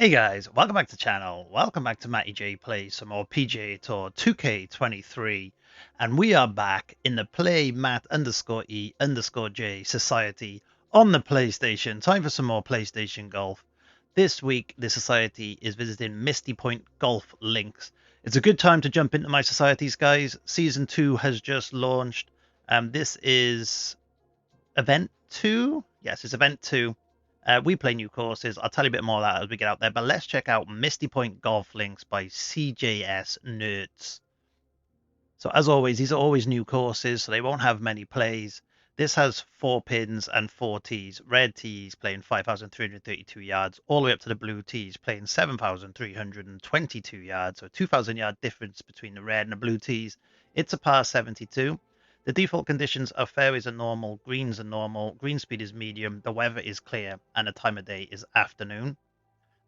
Hey guys, welcome back to the channel. Welcome back to Matty J Plays some more PGA Tour 2K23. And we are back in the Play Matt _E _J Society on the PlayStation. Time for some more PlayStation golf. This week, the society is visiting Misty Point Golf Links. It's a good time to jump into my societies, guys. Season 2 has just launched. This is Event 2? Yes, it's Event 2. We play new courses. I'll tell you a bit more of that as we get out there. But let's check out Misty Point Golf Links by CJS Nerds. So as always, these are always new courses, so they won't have many plays. This has 4 pins and 4 tees. Red tees playing 5,332 yards, all the way up to the blue tees playing 7,322 yards. So 2,000 yard difference between the red and the blue tees. It's a par 72. The default conditions are fairways are normal, greens are normal, green speed is medium, the weather is clear, and the time of day is afternoon.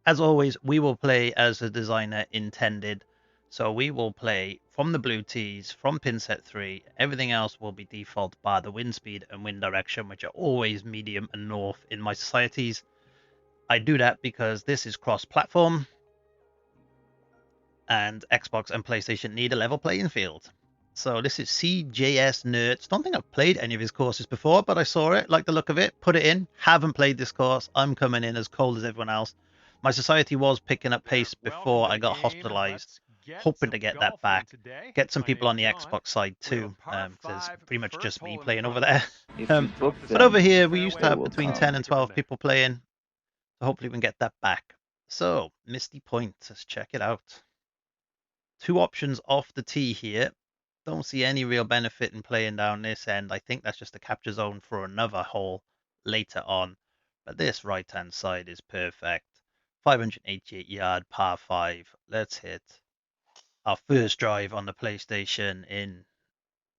As always, we will play as the designer intended. So we will play from the blue tees, from pin set 3. Everything else will be default bar the wind speed and wind direction, which are always medium and north in my societies. I do that because this is cross-platform, and Xbox and PlayStation need a level playing field. So this is CJS Nerds. Don't think I've played any of his courses before, but I saw it, like the look of it, put it in. Haven't played this course. I'm coming in as cold as everyone else. My society was picking up pace before I got hospitalized, hoping to get that back. Get some people on the Xbox side too, because it's pretty much just me playing over there. But over here, we used to have between 10 and 12 people playing. So hopefully we can get that back. So, Misty Point, let's check it out. 2 options off the tee here. Don't see any real benefit in playing down this end. I think that's just a capture zone for another hole later on. But this right-hand side is perfect. 588 yard par 5. Let's hit our first drive on the PlayStation in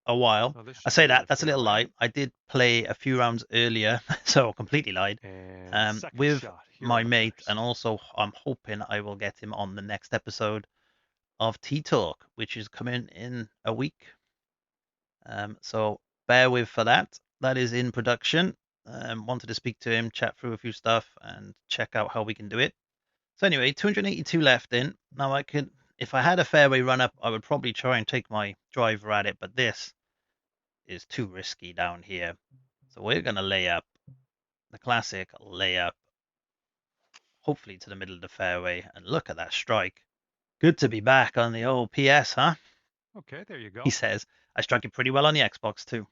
a while. I say that, that's a little lie. I did play a few rounds earlier, so I completely lied, with my mate. And also I'm hoping I will get him on the next episode of T-Talk, which is coming in a week. So bear with for that. That is in production. Wanted to speak to him, chat through a few stuff, and check out how we can do it. So anyway, 282 left in. Now I could, if I had a fairway run up, I would probably try and take my driver at it, but this is too risky down here. So we're going to lay up, the classic layup, hopefully to the middle of the fairway. And look at that strike. Good to be back on the old PS, huh? Okay, there you go. He says. I struck it pretty well on the Xbox too.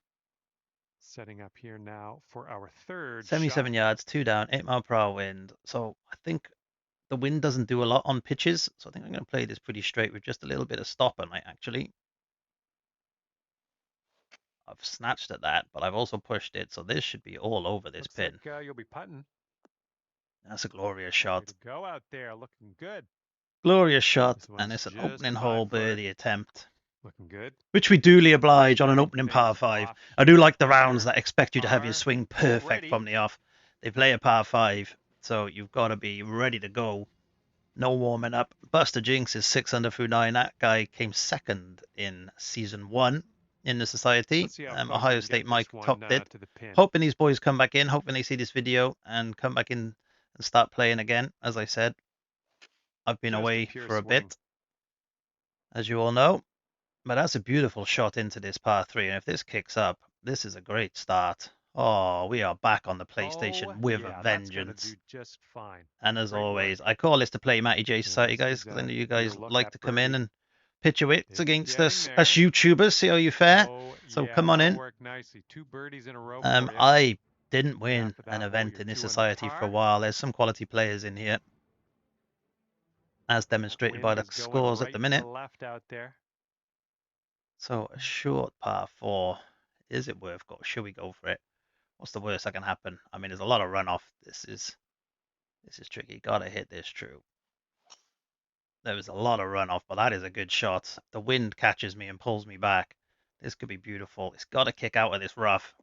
Setting up here now for our third 77 shot. yards, 2 down, 8 mile per hour wind. So I think the wind doesn't do a lot on pitches. So I think I'm going to play this pretty straight with just a little bit of stop on it, actually. I've snatched at that, but I've also pushed it. So this should be all over this Looks pin. like you'll be putting. That's a glorious shot. Way to go out there, looking good. Glorious shot, and It's it's an just opening 5 hole footer. birdie attempt. Looking good. Which we duly oblige on an opening par 5. I do like the rounds Here. that expect you to have your swing perfect Already. from the off. They play a par 5, so you've got to be ready to go. No warming up. Buster Jinx is 6 under through 9. That guy came second in season 1 in the society. Ohio State Mike topped it. Hoping these boys come back in. Hoping they see this video and come back in and start playing again. As I said, I've been away for a bit, as you all know. But that's a beautiful shot into this par 3. And if this kicks up, this is a great start. Oh, we are back on the PlayStation with a vengeance. Just fine. And as always, I call this to play Matty J Society, guys, because I know you guys like to come in and pitch your wits against us YouTubers, see how you fare. So come on in. I didn't win an event in this society for a while. There's some quality players in here, as demonstrated by the scores at the minute. So a short par 4. Is it worth go? Should we go for it? What's the worst that can happen? I mean, there's a lot of runoff. This is tricky. Gotta hit this true. There was a lot of runoff, but that is a good shot. The wind catches me and pulls me back. This could be beautiful. It's got to kick out of this rough.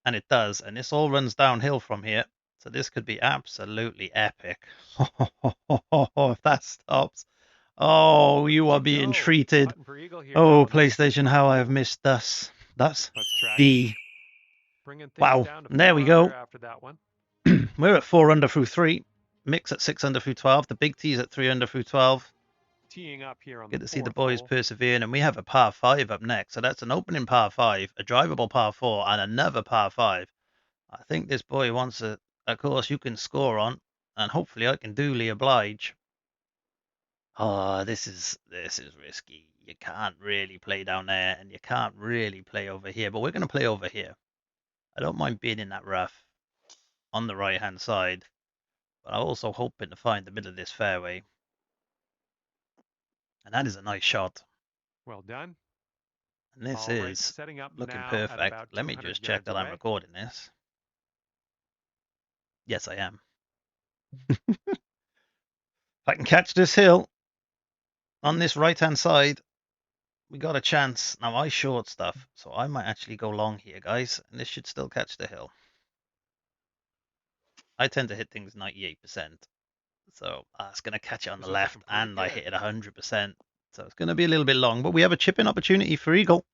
And it does. And this all runs downhill from here. So this could be absolutely epic. If that stops. Oh, you are being treated. Oh, PlayStation, how I have missed this. That's the... Wow, and there we go. We're at 4 under through 3. mix at 6 under through 12. The big tees at 3 under through 12. Teeing up here on Good the to see the fourth boys hole. persevering, and we have a par 5 up next. So that's an opening par 5, a drivable par 4, and another par 5. I think this boy wants a course you can score on, and hopefully I can duly oblige. Oh, this is risky. You can't really play down there, and you can't really play over here, but we're going to play over here. I don't mind being in that rough on the right-hand side, but I'm also hoping to find the middle of this fairway. And that is a nice shot. Well done. And this All right, is setting up looking now at perfect. about Let me 200 just check yards that I'm away. recording this. Yes, I am. If I can catch this hill on this right-hand side, we got a chance. Now, I short stuff, so I might actually go long here, guys, and this should still catch the hill. I tend to hit things 98%, so it's going to catch it on the This is left, looking pretty and I good. hit it 100%. So it's going to be a little bit long, but we have a chipping opportunity for Eagle.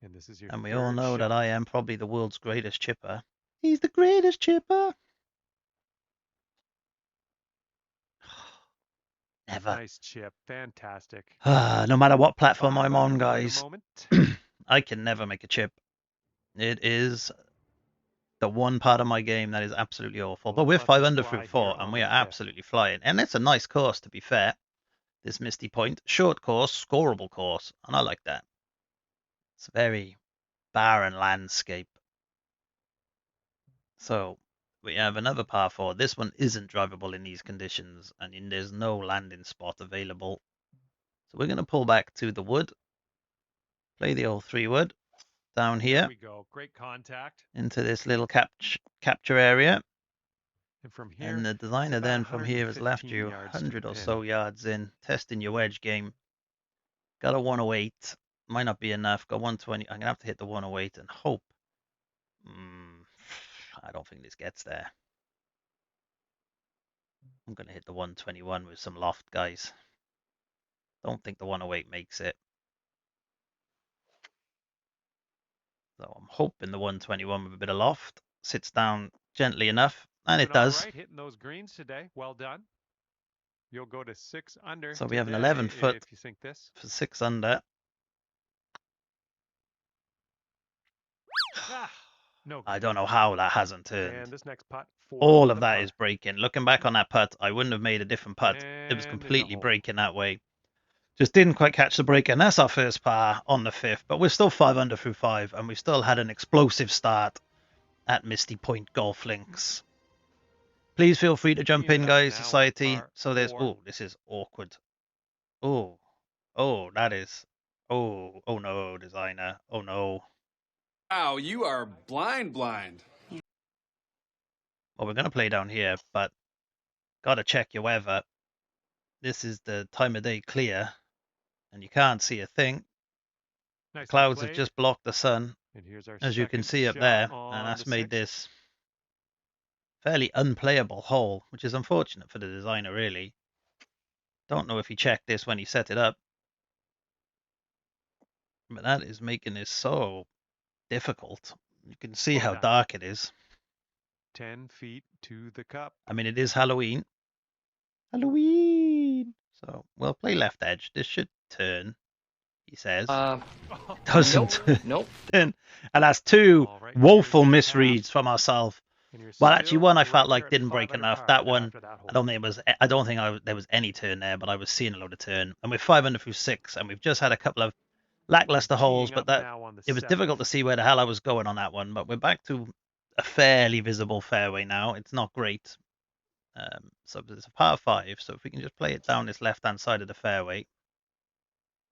And this is your And we all third know that shot. I am probably the world's greatest chipper. He's the greatest chipper. Never. Nice chip. Fantastic. No matter what platform 5 I'm under on, for the guys, moment. I can never make a chip. It is the one part of my game that is absolutely awful. But Let's we're let 5 this under fly through here 4, and on we the are fifth. absolutely flying. And it's a nice course, to be fair. This Misty Point, short course, scoreable course, and I like that. It's a very barren landscape. So we have another par 4. This one isn't drivable in these conditions, and there's no landing spot available. So we're going to pull back to the wood, play the old 3-wood down Here here we go. Great contact. into this little capture area. And from here, And the it's designer about then from here has left 115 you yards to the 100 or pin. so yards in, testing your wedge game. Got a 108. Might not be enough. Got 120. I'm going to have to hit the 108 and hope. I don't think this gets there. I'm going to hit the 121 with some loft, guys. Don't think the 108 makes it. So I'm hoping the 121 with a bit of loft sits down gently enough, and it Doing all does. right, hitting those greens today. Well done. You'll go to 6 under So we have an today 11 foot if you sink this. for 6 under. Ah, no I good. don't know how that hasn't turned. And this next putt for All of the that par. is breaking. Looking back on that putt, I wouldn't have made a different putt. It was And in the completely hole. breaking that way. Just didn't quite catch the break, and that's our first par on the 5th. But we're still 5 under through 5, and we still had an explosive start at Misty Point Golf Links. Please feel free to jump Teeing in, it up guys, now on society. par So there's, 4. oh, this is awkward. Oh, that is, oh no, designer. Oh no. Wow, you are blind. Well, we're going to play down here, but got to check your weather. This is the time of day clear, and you can't see a thing. The Nicely clouds have played. just blocked the sun, And here's our as you can second see up shot there, and on that's the made 6th. this fairly unplayable hole, which is unfortunate for the designer, really. Don't know if he checked this when he set it up, but that is making this so difficult. You can see Well how done. dark it is. 10 feet to the cup. I mean, it is Halloween. Halloween! So we'll play left edge. This should turn, he says. It doesn't Nope. turn. And that's 2 All right, woeful here's the misreads half. from ourselves. And you're Well, actually, still one I right felt there like at the didn't 5 break under enough. par That one, after that hole. I don't think there was any turn there, but I was seeing a load of turn. And we're 5 under through 6, and we've just had a couple of lackluster holes, Teeing but up that now on the it was 7th. difficult to see where the hell I was going on that one. But we're back to a fairly visible fairway now. It's not great. So it's a par 5. So if we can just play it down this left-hand side of the fairway,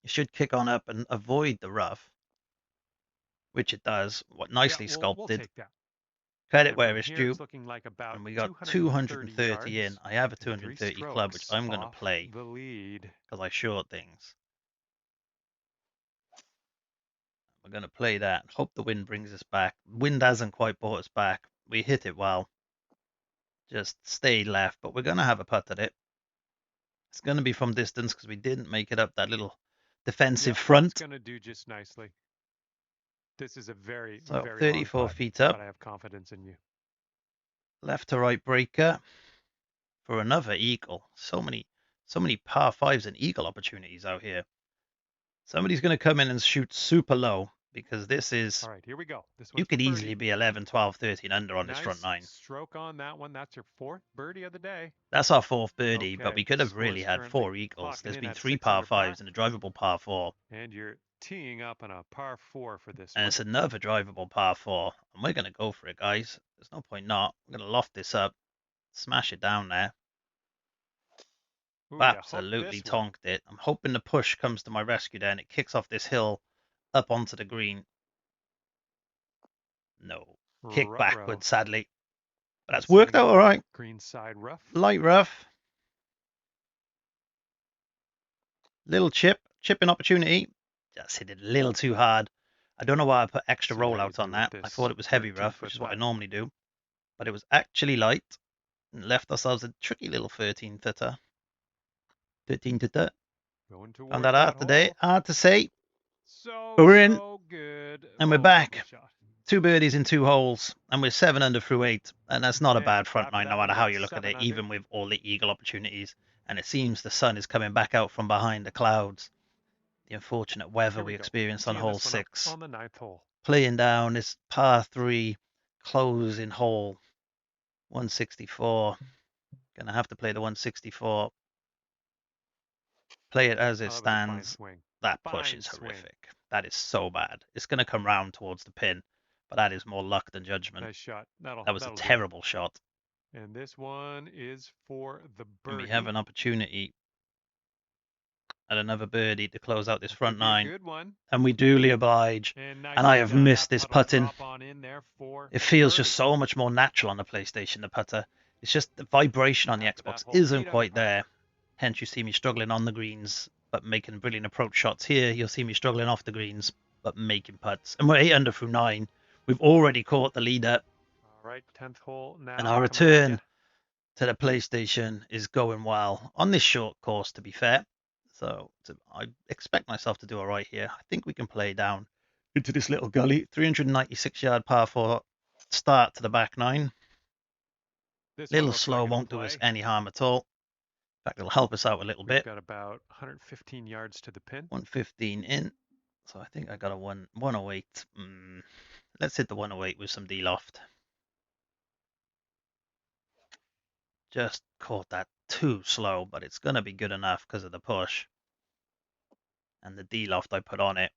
it should kick on up and avoid the rough, which it does. What nicely Yeah, we'll sculpted. take that. Credit And where from it's here, due. it's looking like about And we got 230 230 in. yards I have a and 3 230 club, which strokes I'm going to off play the lead. because I short things. We're going to play that. Hope the wind brings us back. Wind hasn't quite brought us back. We hit it well. Just stayed left, but we're going to have a putt at it. It's going to be from distance because we didn't make it up that little defensive front. It's going to do just nicely. This is a very, So very 34 long putt, feet up. but I have confidence in you. Left to right breaker. for another eagle. So many par fives and eagle opportunities out here. Somebody's going to come in and shoot super low because this is, All right, here we go. This you one's could for easily birdie. be 11, 12, 13 under on this Nice front nine. stroke on that one. That's your 4th birdie of the day. That's our 4th birdie, but Okay, we could have score's really had currently 4 eagles. clocking There's in been at 3 6 par under par. 5s and a drivable par 4. And you're teeing up on a par 4 for this And one. it's another drivable par 4. And we're going to go for it, guys. There's no point not. We're going to loft this up, smash it down there. Ooh, you hooked Absolutely this one. tonked it. I'm hoping the push comes to my rescue there and it kicks off this hill up onto the green. No. Kick Ruh-roh. backwards, sadly. But that's Setting worked out up all right. Green side rough. Light rough. Little chipping opportunity. Just hit it a little too hard. I don't know why I put extra See how you rollouts on do that. with I this thought it was heavy rough, 13-foot which is what I putt. normally do. But it was actually light. And left ourselves a tricky little 13-footer. 13-footer. Going towards Found that hard hole. today. Hard to say. So, But we're in. so good. And we're Oh, back. lovely shot. 2 birdies in 2 holes. And we're 7 under through 8. And that's not a And bad front after nine, that no one, matter you're how at you look at 7 it, under. even with all the eagle opportunities. And it seems the sun is coming back out from behind the clouds. The unfortunate weather Here we we go. experienced on Teeing hole this one up 6. on the 9th hole. Playing down this par 3 closing hole. 164. Gonna have to play the 164. Play it as it Oh, that was a fine stands. swing. That push Fine is swing. horrific. That is so bad. It's going to come round towards the pin, but that is more luck than judgment. Nice shot. That That was a do it. terrible shot. And this one is for the And birdie. we have an opportunity at another birdie to close out this front Could be a nine. good one. And we duly oblige. And And I have nicely done. missed That this putt will putting. drop on in there for It feels birdie. just so much more natural on the PlayStation, the putter. It's just the vibration on the After that Xbox hole, isn't 8 under quite par. there. Hence, you see me struggling on the greens, but making brilliant approach shots. Here, you'll see me struggling off the greens, but making putts. And we're 8 under through 9. We've already caught the leader. All right, 10th hole now. And our coming at ya. return to the PlayStation is going well on this short course, to be fair. So I expect myself to do all right here. I think we can play down into this little gully. 396-yard par 4 start to the back nine. This one Little looks slow like it'll won't do us play. any harm at all. In fact, it'll help us out a little We've bit. got about 115 yards to the pin. 115 in. So I think I got a 108. Let's hit the 108 with some D-loft. Just caught that too slow, but it's going to be good enough because of the push. And the D-loft I put on it.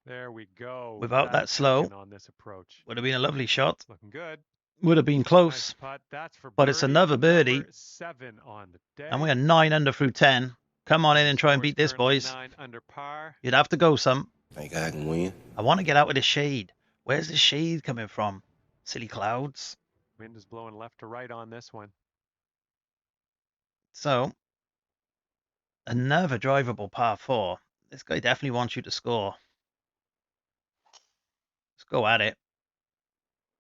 There we go. Without that slow, on this approach. would have been a lovely shot. Looking good. Would have been Nice close. putt. That's for But it's birdie another birdie. number 7 on the day. And we are 9 under through 10. Come on in and try and Score's beat this, currently boys. 9 under par. You'd have to go some. Think I can win? I want to get out of the shade. Where's the shade coming from? Silly clouds. Wind is blowing left to right on this one. So, another drivable par 4. This guy definitely wants you to score. Let's go at it.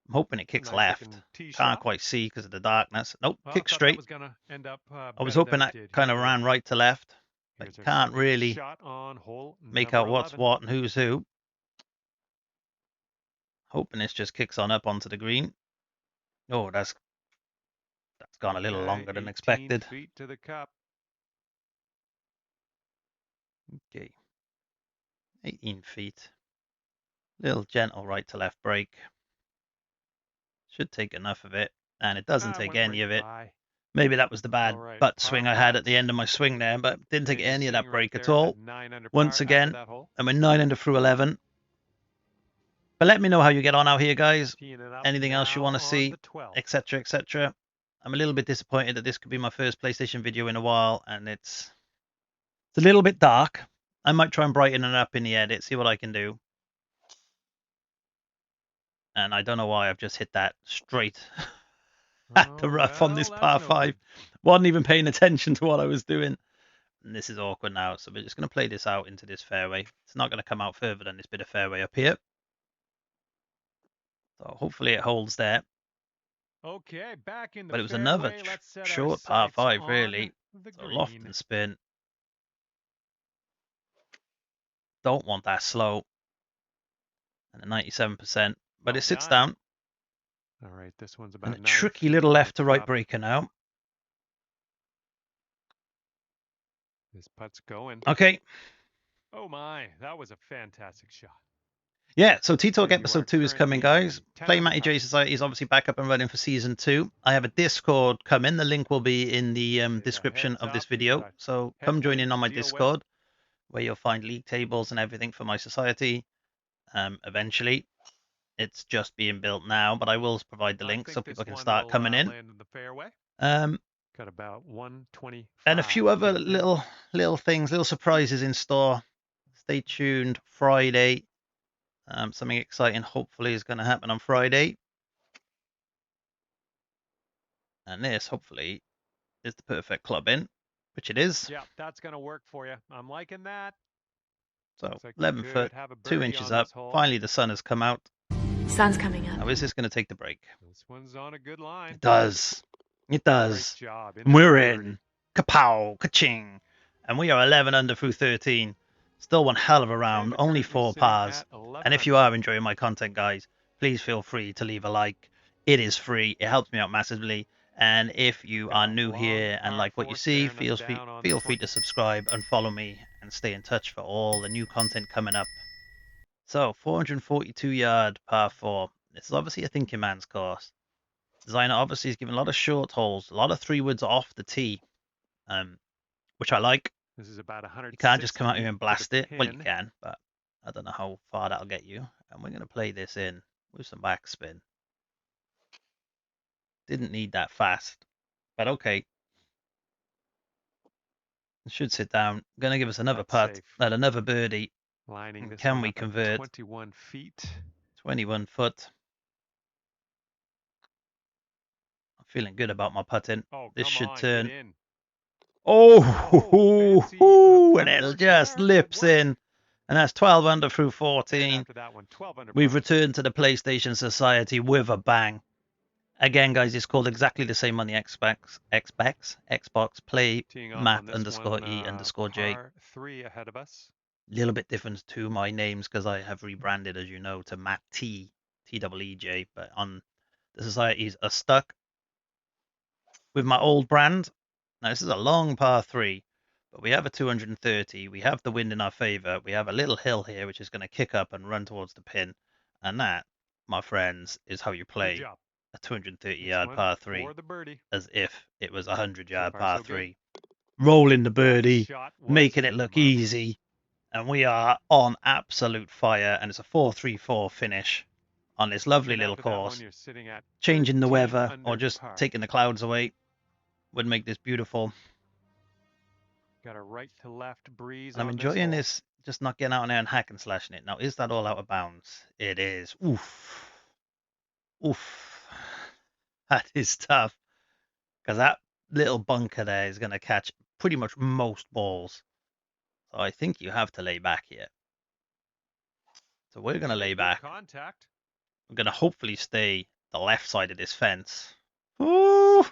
I'm hoping it kicks Nice left. looking tee Can't shot. quite see because of the darkness. Nope, Well, kick I thought straight. That was gonna end up, I was better hoping than it that did. kind of Here's a- ran right to left. But here's you a can't second really shot on hole make number out what's 11. what and who's who. Hoping this just kicks on up onto the green. Oh, that's gone a little Okay, longer than 18 expected. feet to the cup. Okay. 18 feet. Little gentle right to left break. Should take enough of it. And it doesn't take Went any right of it. by. Maybe that was the bad All right, butt par swing I had at putts. the end of my swing there, but didn't take And you're any of that sitting break right at there all. 9 under Once par again, after that hole. and we're 9 under through 11. But let me know how you get on out here, guys. Teeing it up Anything else you now want to on see, the 12th. etc., etc. I'm a little bit disappointed that this could be my first PlayStation video in a while, and it's a little bit dark. I might try and brighten it up in the edit, see what I can do. And I don't know why I've just hit that straight at the rough on this well, par that's no 5. good. Wasn't even paying attention to what I was doing. And this is awkward now, so we're just going to play this out into this fairway. It's not going to come out further than this bit of fairway up here. So hopefully it holds there. Okay, back in the But it was fairway. another Let's set our short par sights 5, on really. the So loft green. and spin. Don't want that slow. And a 97%. But Well it sits done. down. All right, this one's about And a 9 tricky feet little from the left to right cup. breaker now. This putt's going. Okay. Oh my, that was a fantastic shot. Yeah, so T-Talk And you are episode 2 is coming, currently guys. 10 Play under Matty par. J Society is obviously back up and running for season 2. I have a Discord coming. The link will be in the Give a description heads of this up, you've video. got So come join in headwinds on to my deal with. Discord, where you'll find league tables and everything for my society. Eventually, it's just being built now, but I will provide the I link think so this people can one start will, coming in. land in the fairway. Got about 125. And a few other to the pin. little things, little surprises in store. Stay tuned. Friday, something exciting hopefully is going to happen on Friday. And this hopefully is the perfect club in, which it is. Yeah, that's going to work for you. I'm liking that. So Looks like 11 you foot, could have a 2 birdie inches on up. this hole. Finally, the sun has come out. Sun's coming up. Now, is this going to take the break? This one's on a good line. It does. It Great does. job. And we're there for in. Kapow, ka-ching. And we are 11 under through 13. Still one hell of a round, but only currently 4 sitting pars. at 11 And if you are enjoying my content, guys, please feel free to leave a like. It is free. It helps me out massively. And if you Got are a new long here and par like what you 4 see, staring us feel down on free the to subscribe and follow me and stay in touch for all the new content coming up. So 442 yard par 4. This is obviously a thinking man's course. Designer obviously is giving a lot of short holes, a lot of 3-woods off the tee, which I like. This is about 100. You can't just come out here and blast it. Well, you can, but I don't know how far that'll get you. And we're going to play this in with some backspin. Didn't need that fast, but okay. It should sit down. Going to give us another putt, Safe. another birdie. Lining And this can one we up at convert? 21 feet. 21 foot. I'm feeling good about my putting. Oh, This come should on, turn. get in. Oh, fancy, and it footwork just there. That lips worked. in. And that's 12 under through And 14. after that one, 12 under We've par. returned to the PlayStation Society with a bang. Again, guys, it's called exactly the same on the Xbox. Play Teeing off Matt on this underscore one, E underscore J. par 3 ahead of us. Little bit different to my names because I have rebranded, as you know, to Matt T, T-E-E-J. But on the societies are stuck with my old brand. Now, this is a long par 3, but we have a 230. We have the wind in our favor. We have a little hill here, which is going to kick up and run towards the pin. And that, my friends, is how you play a 230-yard par 3 as if it was a 100-yard par 3. Rolling the birdie, making it look easy. And we are on absolute fire. And it's a 4-3-4 finish on this lovely little course. Changing the weather or just taking the clouds away would make this beautiful. Got a right to left breeze. And I'm enjoying this, just not getting out on there and hack and slashing it. Now, is that all out of bounds? It is. Oof. Oof. That is tough. Because that little bunker there is going to catch pretty much most balls. So I think you have to lay back here. So we're going to lay back. Contact. We're going to hopefully stay the left side of this fence. Ooh.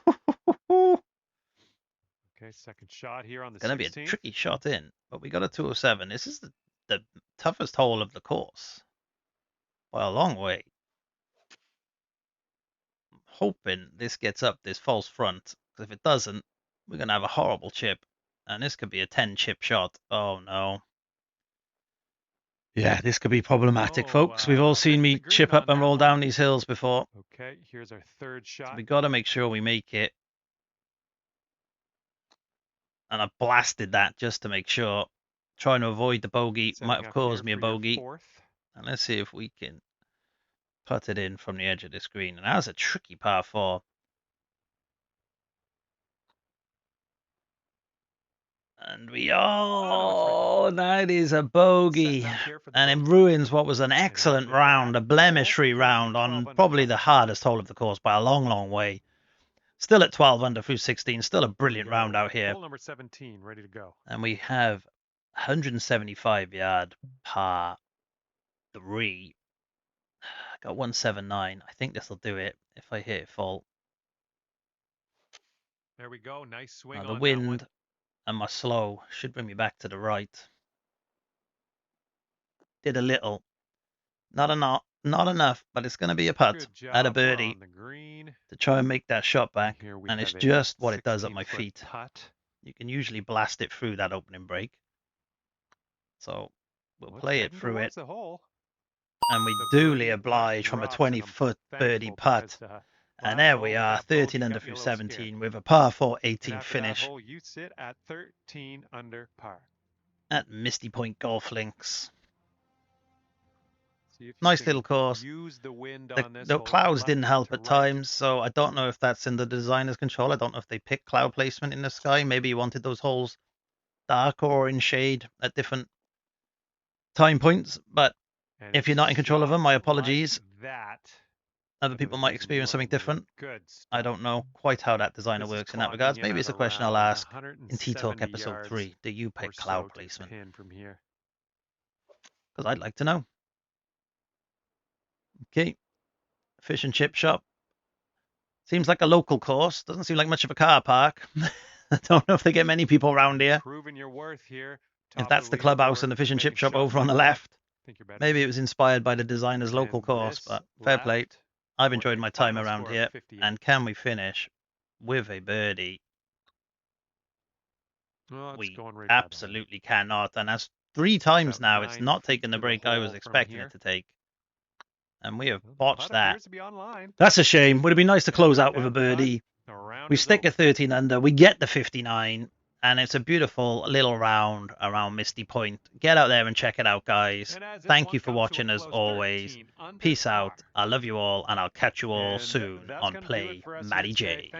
Okay, second shot here on the 16th. Going to be a tricky shot in, but we got a 207. This is the toughest hole of the course by a long way. I'm hoping this gets up this false front, because if it doesn't, we're going to have a horrible chip, and this could be a 10 chip shot. Oh no. Yeah, this could be problematic, folks. We've all seen me chip up and roll down these hills before. Okay, here's our third shot. So we got to make sure we make it. And I blasted that just to make sure. Trying to avoid the bogey. Might have caused me a bogey. And let's see if we can put it in from the edge of the screen. And that's a tricky par 4. And we that is a bogey. And it ruins what was an excellent round, a blemish-free round on probably the hardest hole of the course by a long, long way. Still at 12 under through 16. Still a brilliant round out here. Hole number 17, ready to go. And we have 175-yard par 3. Got 179. I think this will do it if I hit it full. There we go. Nice swing Now, on the wind and my slow should bring me back to the right. Did a little. Not enough, but it's going to be a putt at a birdie to try and make that shot back. And it's just what it does at my feet. You can usually blast it through that opening break. So we'll Well, it's play it heading through it. towards the hole. And we The duly birdie oblige from a rocks, and I'm 20-foot birdie thankful putt. because, And last there hole we with are, that bogey 13 under got me through a little scared. 17 with a par 4 And 18th after that finish hole, you sit at 13 under par. at Misty Point Golf Links. See if you Nice can little course. use the wind The, on this the hole, clouds left didn't help to at right. times, so I don't know if that's in the designer's control. I don't know if they picked cloud placement in the sky. Maybe you wanted those holes dark or in shade at different time points. But And if you're not in control of them, my shots apologies. like that. Other But people it might was experience something different. Good I stuff. don't know quite how that designer This is works in that clocking regards. in Maybe at it's a question I'll around ask in T-Talk 170 episode yards 3. Do you or pick so cloud to placement? pin from here. Because I'd like to know. Okay. Fish and chip shop. Seems like a local course. Doesn't seem like much of a car park. I don't know if they get many people around here. Proving your worth here. If that's the clubhouse and the fish and chip shop over on the left. Maybe it was inspired by the designer's local course, but fair play. I've enjoyed my time around here. And can we finish with a birdie? Well, We right absolutely cannot. And that's 3 times now. It's not taking the break I was expecting it to take. And we have botched that. That's a shame. Would have been nice to close out with a birdie. We stick at 13 under. We get the 59. And it's a beautiful little round around Misty Point. Get out there and check it out, guys. Thank you for watching as always. Peace out. I love you all, and I'll catch you all soon on Play Matty J.